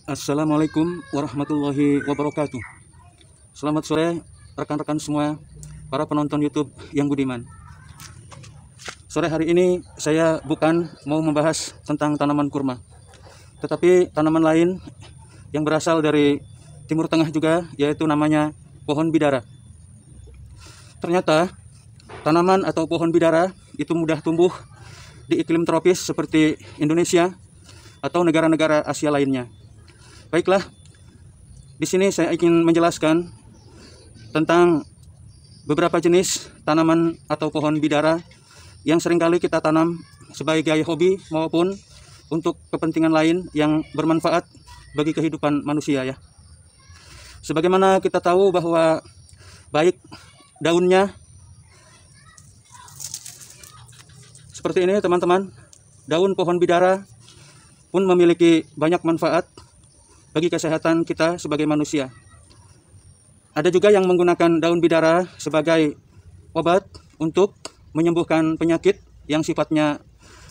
Assalamualaikum warahmatullahi wabarakatuh. Selamat sore rekan-rekan semua, para penonton YouTube yang budiman. Sore hari ini saya bukan mau membahas tentang tanaman kurma, tetapi tanaman lain yang berasal dari Timur Tengah juga, yaitu namanya pohon bidara. Ternyata tanaman atau pohon bidara itu mudah tumbuh di iklim tropis seperti Indonesia atau negara-negara Asia lainnya. Baiklah, di sini saya ingin menjelaskan tentang beberapa jenis tanaman atau pohon bidara yang seringkali kita tanam sebagai hobi maupun untuk kepentingan lain yang bermanfaat bagi kehidupan manusia ya. Sebagaimana kita tahu bahwa baik daunnya seperti ini teman-teman, daun pohon bidara pun memiliki banyak manfaat bagi kesehatan kita sebagai manusia. Ada juga yang menggunakan daun bidara sebagai obat untuk menyembuhkan penyakit yang sifatnya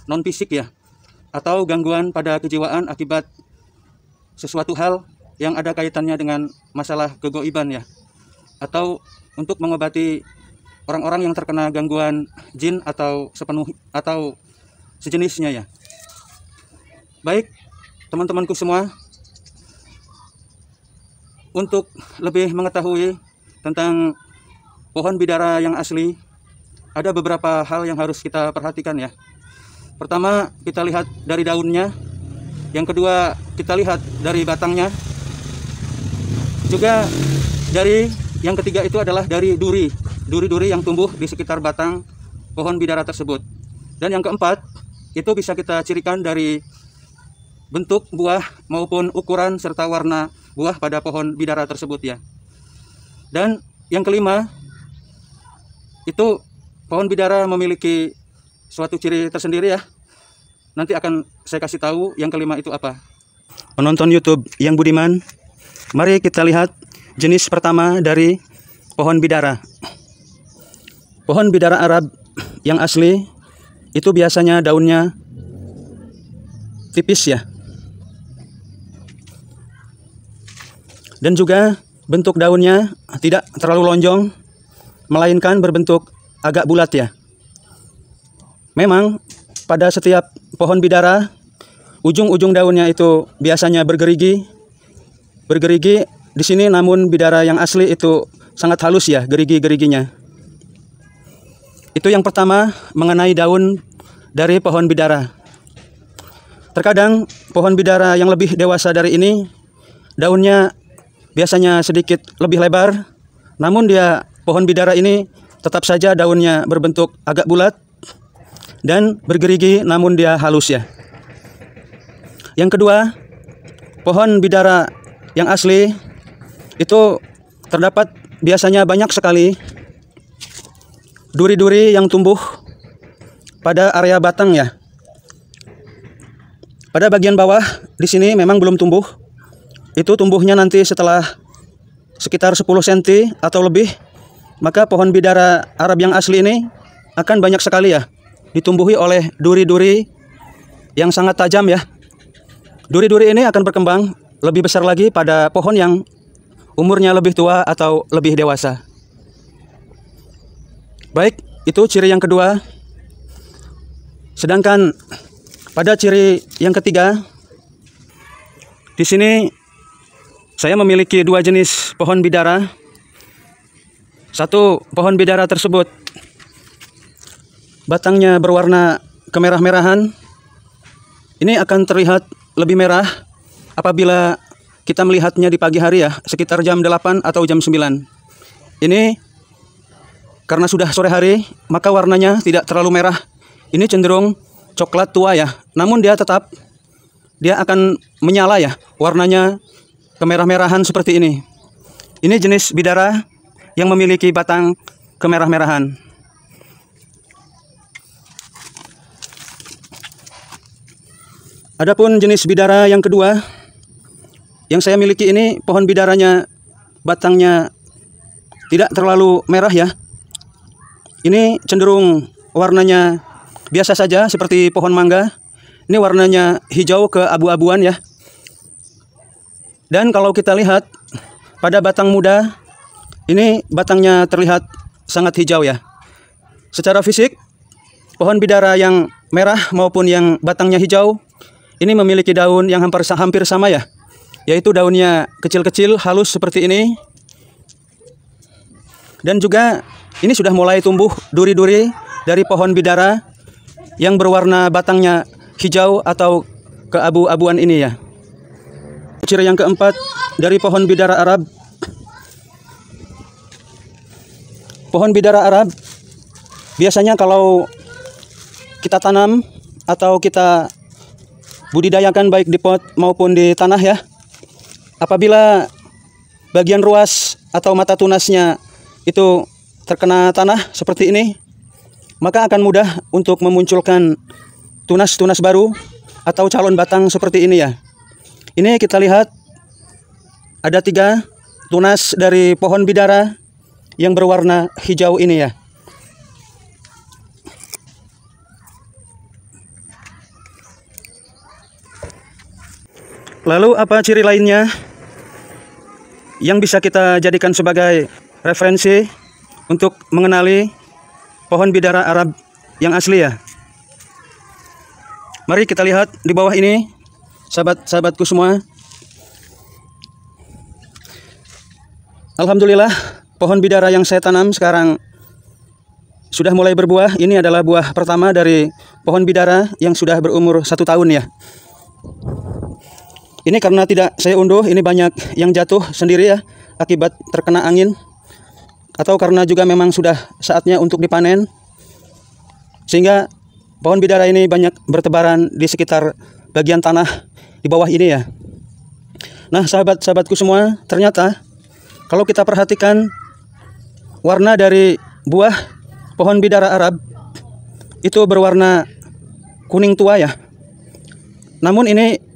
non-fisik ya, atau gangguan pada kejiwaan akibat sesuatu hal yang ada kaitannya dengan masalah kegoiban ya, atau untuk mengobati orang-orang yang terkena gangguan jin atau sejenisnya ya. Baik, teman-temanku semua, untuk lebih mengetahui tentang pohon bidara yang asli, ada beberapa hal yang harus kita perhatikan ya. Pertama, kita lihat dari daunnya. Yang kedua, kita lihat dari batangnya. Juga yang ketiga itu adalah dari duri-duri yang tumbuh di sekitar batang pohon bidara tersebut. Dan yang keempat, itu bisa kita cirikan dari bentuk buah maupun ukuran serta warna buah pada pohon bidara tersebut ya. Dan yang kelima, itu pohon bidara memiliki suatu ciri tersendiri ya. Nanti akan saya kasih tahu yang kelima itu apa. Penonton YouTube yang budiman, mari kita lihat jenis pertama dari pohon bidara. Pohon bidara Arab yang asli itu biasanya daunnya tipis ya. Dan juga bentuk daunnya tidak terlalu lonjong, melainkan berbentuk agak bulat ya. Memang pada setiap pohon bidara, ujung-ujung daunnya itu biasanya bergerigi. Bergerigi di sini, namun bidara yang asli itu sangat halus ya gerigi-geriginya. Itu yang pertama mengenai daun dari pohon bidara. Terkadang pohon bidara yang lebih dewasa dari ini, daunnya biasanya sedikit lebih lebar, namun pohon bidara ini tetap saja daunnya berbentuk agak bulat dan bergerigi, namun dia halus ya. Yang kedua, pohon bidara yang asli itu terdapat biasanya banyak sekali duri-duri yang tumbuh pada area batang ya. Pada bagian bawah di sini memang belum tumbuh. Itu tumbuhnya nanti setelah sekitar 10 cm atau lebih, maka pohon bidara Arab yang asli ini akan banyak sekali ya ditumbuhi oleh duri-duri yang sangat tajam ya. Duri-duri ini akan berkembang lebih besar lagi pada pohon yang umurnya lebih tua atau lebih dewasa. Baik, itu ciri yang kedua. Sedangkan pada ciri yang ketiga, di sini saya memiliki dua jenis pohon bidara. Satu pohon bidara tersebut batangnya berwarna kemerah-merahan. Ini akan terlihat lebih merah apabila kita melihatnya di pagi hari ya, sekitar jam 8 atau jam 9. Ini karena sudah sore hari, maka warnanya tidak terlalu merah. Ini cenderung coklat tua ya. Namun dia akan menyala ya, warnanya kemerah-merahan seperti ini. Ini jenis bidara yang memiliki batang kemerah-merahan. Adapun jenis bidara yang kedua yang saya miliki ini, pohon bidaranya batangnya tidak terlalu merah ya. Ini cenderung warnanya biasa saja seperti pohon mangga. Ini warnanya hijau ke abu-abuan ya. Dan kalau kita lihat pada batang muda, ini batangnya terlihat sangat hijau ya. Secara fisik, pohon bidara yang merah maupun yang batangnya hijau ini memiliki daun yang hampir sama ya, yaitu daunnya kecil-kecil halus seperti ini. Dan juga ini sudah mulai tumbuh duri-duri dari pohon bidara yang berwarna batangnya hijau atau keabu-abuan ini ya. Ciri yang keempat dari pohon bidara Arab. Pohon bidara Arab biasanya kalau kita tanam atau kita budidayakan baik di pot maupun di tanah ya, apabila bagian ruas atau mata tunasnya itu terkena tanah seperti ini, maka akan mudah untuk memunculkan tunas-tunas baru atau calon batang seperti ini ya. Ini kita lihat ada 3 tunas dari pohon bidara yang berwarna hijau ini ya. Lalu apa ciri lainnya yang bisa kita jadikan sebagai referensi untuk mengenali pohon bidara Arab yang asli ya? Mari kita lihat di bawah ini, sahabat-sahabatku semua. Alhamdulillah, pohon bidara yang saya tanam sekarang sudah mulai berbuah. Ini adalah buah pertama dari pohon bidara yang sudah berumur 1 tahun ya. Ini karena tidak saya unduh, ini banyak yang jatuh sendiri ya, akibat terkena angin. Atau karena juga memang sudah saatnya untuk dipanen. Sehingga pohon bidara ini banyak bertebaran di sekitar bagian tanah di bawah ini ya. Nah, sahabat-sahabatku semua, ternyata kalau kita perhatikan warna dari buah pohon bidara Arab itu berwarna kuning tua ya. Namun ini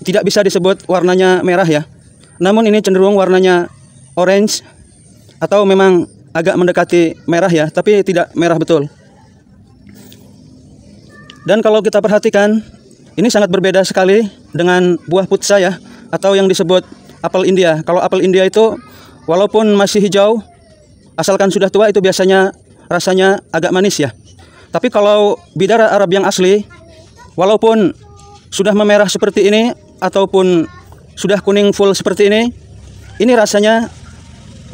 tidak bisa disebut warnanya merah ya. Namun ini cenderung warnanya orange atau memang agak mendekati merah ya, tapi tidak merah betul. Dan kalau kita perhatikan, ini sangat berbeda sekali dengan buah putsa ya, atau yang disebut apel India. Kalau apel India itu walaupun masih hijau, asalkan sudah tua itu biasanya rasanya agak manis ya. Tapi kalau bidara Arab yang asli, walaupun sudah memerah seperti ini ataupun sudah kuning full seperti ini rasanya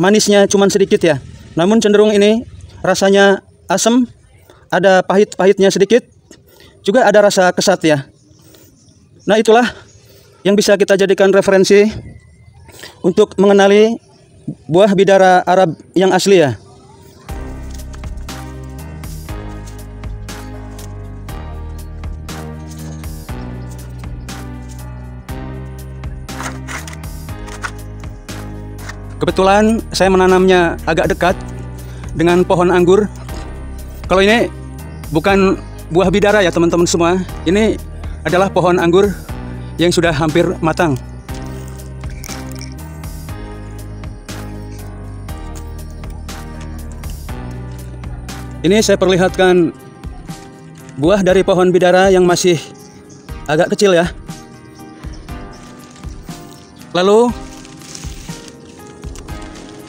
manisnya cuma sedikit ya. Namun cenderung ini rasanya asam, ada pahit-pahitnya sedikit, juga ada rasa kesat ya. Nah, itulah yang bisa kita jadikan referensi untuk mengenali buah bidara Arab yang asli ya. Kebetulan saya menanamnya agak dekat dengan pohon anggur. Kalau ini bukan buah bidara ya teman-teman semua. Ini adalah pohon anggur yang sudah hampir matang. Ini saya perlihatkan buah dari pohon bidara yang masih agak kecil ya. Lalu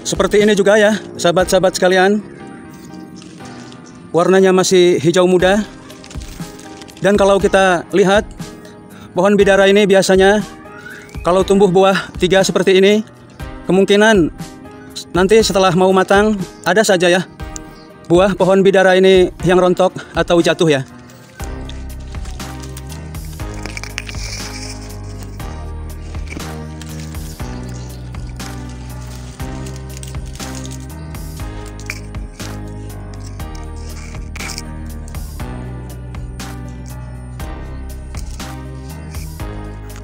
seperti ini juga ya, sahabat-sahabat sekalian. Warnanya masih hijau muda. Dan kalau kita lihat, pohon bidara ini biasanya kalau tumbuh buah 3 seperti ini, kemungkinan nanti setelah mau matang, ada saja ya buah pohon bidara ini yang rontok atau jatuh ya.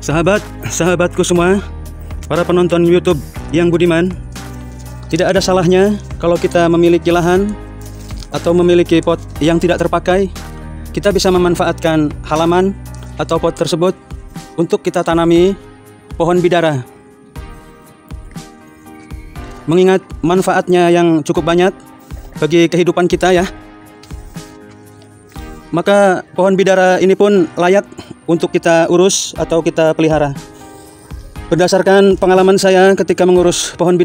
Sahabat-sahabatku semua, para penonton YouTube yang budiman, tidak ada salahnya kalau kita memiliki lahan atau memiliki pot yang tidak terpakai, kita bisa memanfaatkan halaman atau pot tersebut untuk kita tanami pohon bidara. Mengingat manfaatnya yang cukup banyak bagi kehidupan kita ya, maka pohon bidara ini pun layak untuk kita urus atau kita pelihara. Berdasarkan pengalaman saya ketika mengurus pohon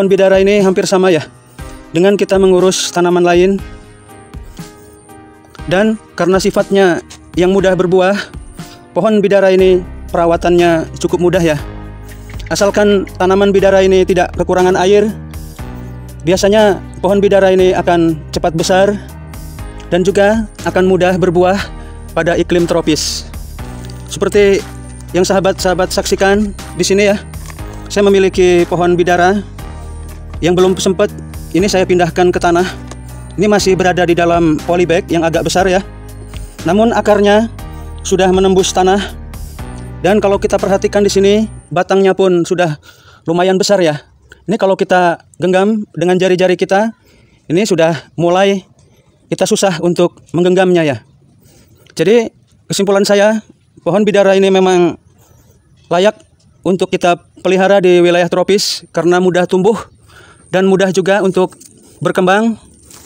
bidara ini hampir sama ya dengan kita mengurus tanaman lain. Dan karena sifatnya yang mudah berbuah, pohon bidara ini perawatannya cukup mudah ya. Asalkan tanaman bidara ini tidak kekurangan air, biasanya pohon bidara ini akan cepat besar dan juga akan mudah berbuah pada iklim tropis. Seperti yang sahabat-sahabat saksikan di sini ya, saya memiliki pohon bidara yang belum sempat ini saya pindahkan ke tanah. Ini masih berada di dalam polybag yang agak besar ya. Namun akarnya sudah menembus tanah dan kalau kita perhatikan di sini batangnya pun sudah lumayan besar ya. Ini kalau kita genggam dengan jari-jari kita, ini sudah mulai kita susah untuk menggenggamnya ya. Jadi kesimpulan saya, pohon bidara ini memang layak untuk kita pelihara di wilayah tropis karena mudah tumbuh dan mudah juga untuk berkembang.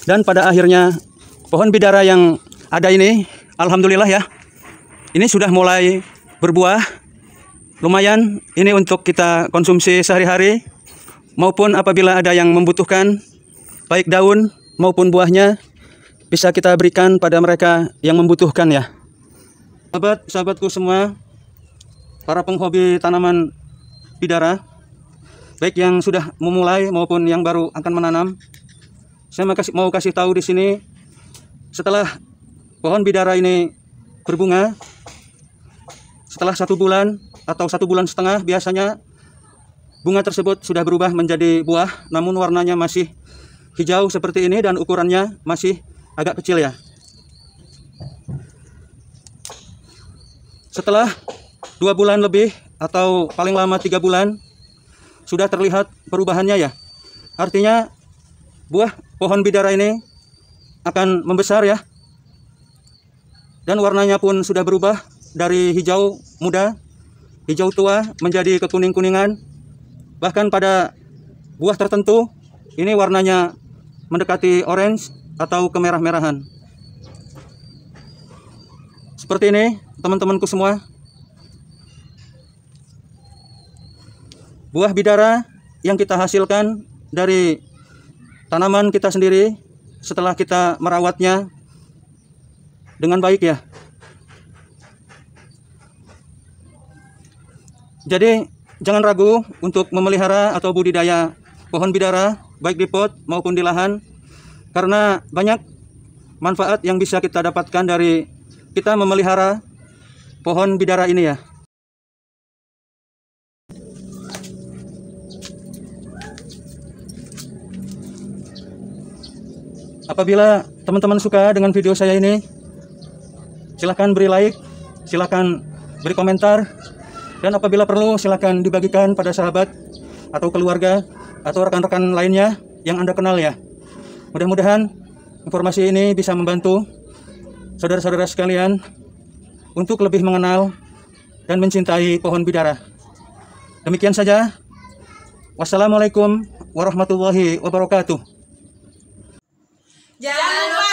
Dan pada akhirnya pohon bidara yang ada ini, alhamdulillah ya, ini sudah mulai berbuah. Lumayan ini untuk kita konsumsi sehari-hari maupun apabila ada yang membutuhkan baik daun maupun buahnya bisa kita berikan pada mereka yang membutuhkan ya. Sahabat-sahabatku semua, para penghobi tanaman bidara, baik yang sudah memulai maupun yang baru akan menanam, saya mau kasih tahu di sini, setelah pohon bidara ini berbunga, setelah 1 bulan atau 1 bulan setengah, biasanya bunga tersebut sudah berubah menjadi buah, namun warnanya masih hijau seperti ini dan ukurannya masih agak kecil ya. Setelah 2 bulan lebih atau paling lama 3 bulan sudah terlihat perubahannya ya. Artinya buah pohon bidara ini akan membesar ya. Dan warnanya pun sudah berubah dari hijau muda, hijau tua menjadi kekuning-kuningan. Bahkan pada buah tertentu ini warnanya mendekati orange atau kemerah-merahan. Seperti ini teman-temanku semua. Buah bidara yang kita hasilkan dari tanaman kita sendiri setelah kita merawatnya dengan baik ya. Jadi jangan ragu untuk memelihara atau budidaya pohon bidara baik di pot maupun di lahan, karena banyak manfaat yang bisa kita dapatkan dari kita memelihara pohon bidara ini ya. Apabila teman-teman suka dengan video saya ini, silahkan beri like, silahkan beri komentar, dan apabila perlu silahkan dibagikan pada sahabat atau keluarga atau rekan-rekan lainnya yang Anda kenal ya. Mudah-mudahan informasi ini bisa membantu saudara-saudara sekalian untuk lebih mengenal dan mencintai pohon bidara. Demikian saja. Wassalamualaikum warahmatullahi wabarakatuh. Jangan lupa